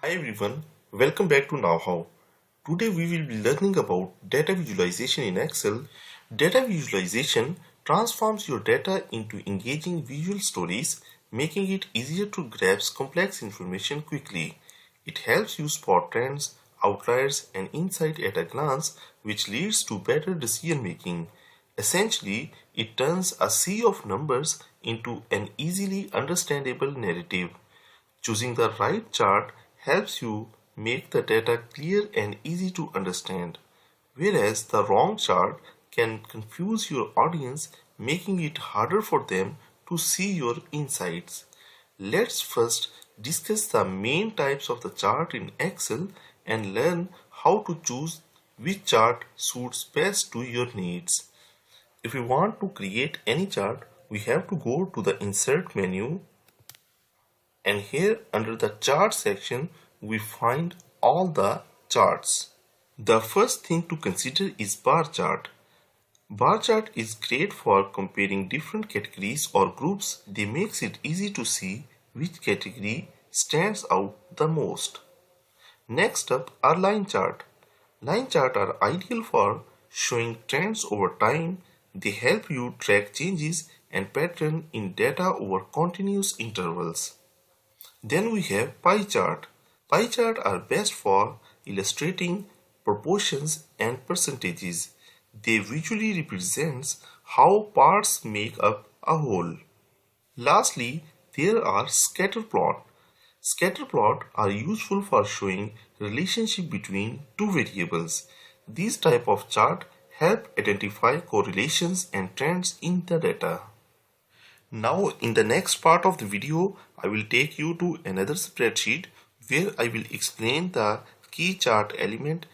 Hi everyone, welcome back to KnowHow. Today we will be learning about data visualization in Excel. Data visualization transforms your data into engaging visual stories, making it easier to grasp complex information quickly. It helps you spot trends, outliers, and insight at a glance, which leads to better decision making. Essentially, it turns a sea of numbers into an easily understandable narrative. Choosing the right chart helps you make the data clear and easy to understand, whereas the wrong chart can confuse your audience, making it harder for them to see your insights. Let's first discuss the main types of the chart in Excel and learn how to choose which chart suits best to your needs. If we want to create any chart, we have to go to the Insert menu, and here under the chart section we find all the charts. The first thing to consider is bar chart. Bar chart is great for comparing different categories or groups. They makes it easy to see which category stands out the most. Next up are line chart. Line chart are ideal for showing trends over time. They help you track changes and pattern in data over continuous intervals. Then we have pie chart. Pie chart are best for illustrating proportions and percentages. They visually represents how parts make up a whole. Lastly, there are scatter plot. Scatter plot are useful for showing relationship between two variables. These type of chart help identify correlations and trends in the data. Now in the next part of the video, I will take you to another spreadsheet where I will explain the key chart element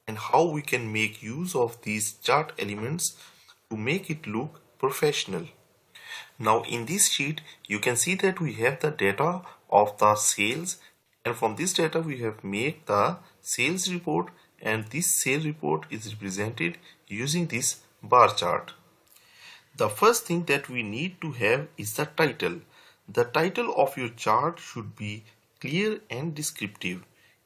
and how we can make use of these chart elements to make it look professional. Now in this sheet, you can see that we have the data of the sales, and from this data we have made the sales report, and this sales report is represented using this bar chart. The first thing that we need to have is the title. The title of your chart should be clear and descriptive.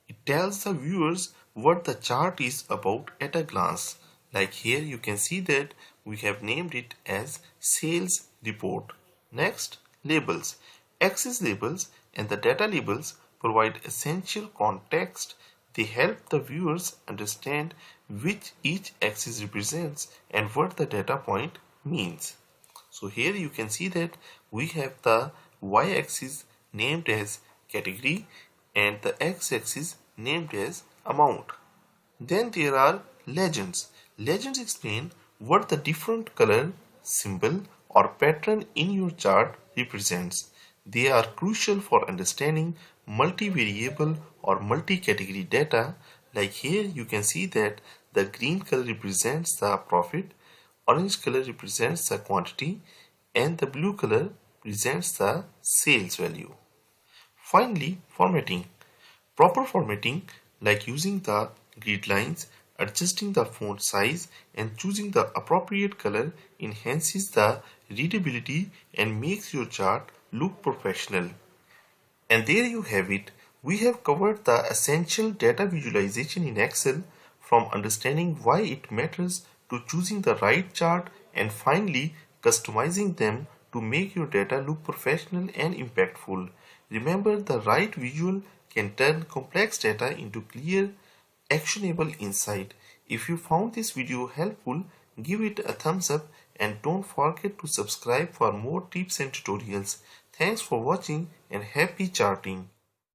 It tells the viewers what the chart is about at a glance. Like here you can see that we have named it as sales report. Next, labels. Axis labels and the data labels provide essential context. They help the viewers understand which each axis represents and what the data point means. So here you can see that we have the y-axis named as category and the x-axis named as amount. Then there are legends. Legends explain what the different color, symbol or pattern in your chart represents. They are crucial for understanding multi-variable or multi-category data. Like here you can see that the green color represents the profit, orange color represents the quantity, and the blue color represents the sales value. Finally, formatting. Proper formatting, like using the grid lines, adjusting the font size and choosing the appropriate color, enhances the readability and makes your chart look professional. And there you have it. We have covered the essential data visualization in Excel, from understanding why it matters to choosing the right chart and finally customizing them to make your data look professional and impactful. Remember, the right visual can turn complex data into clear, actionable insight. If you found this video helpful, give it a thumbs up and don't forget to subscribe for more tips and tutorials. Thanks for watching and happy charting.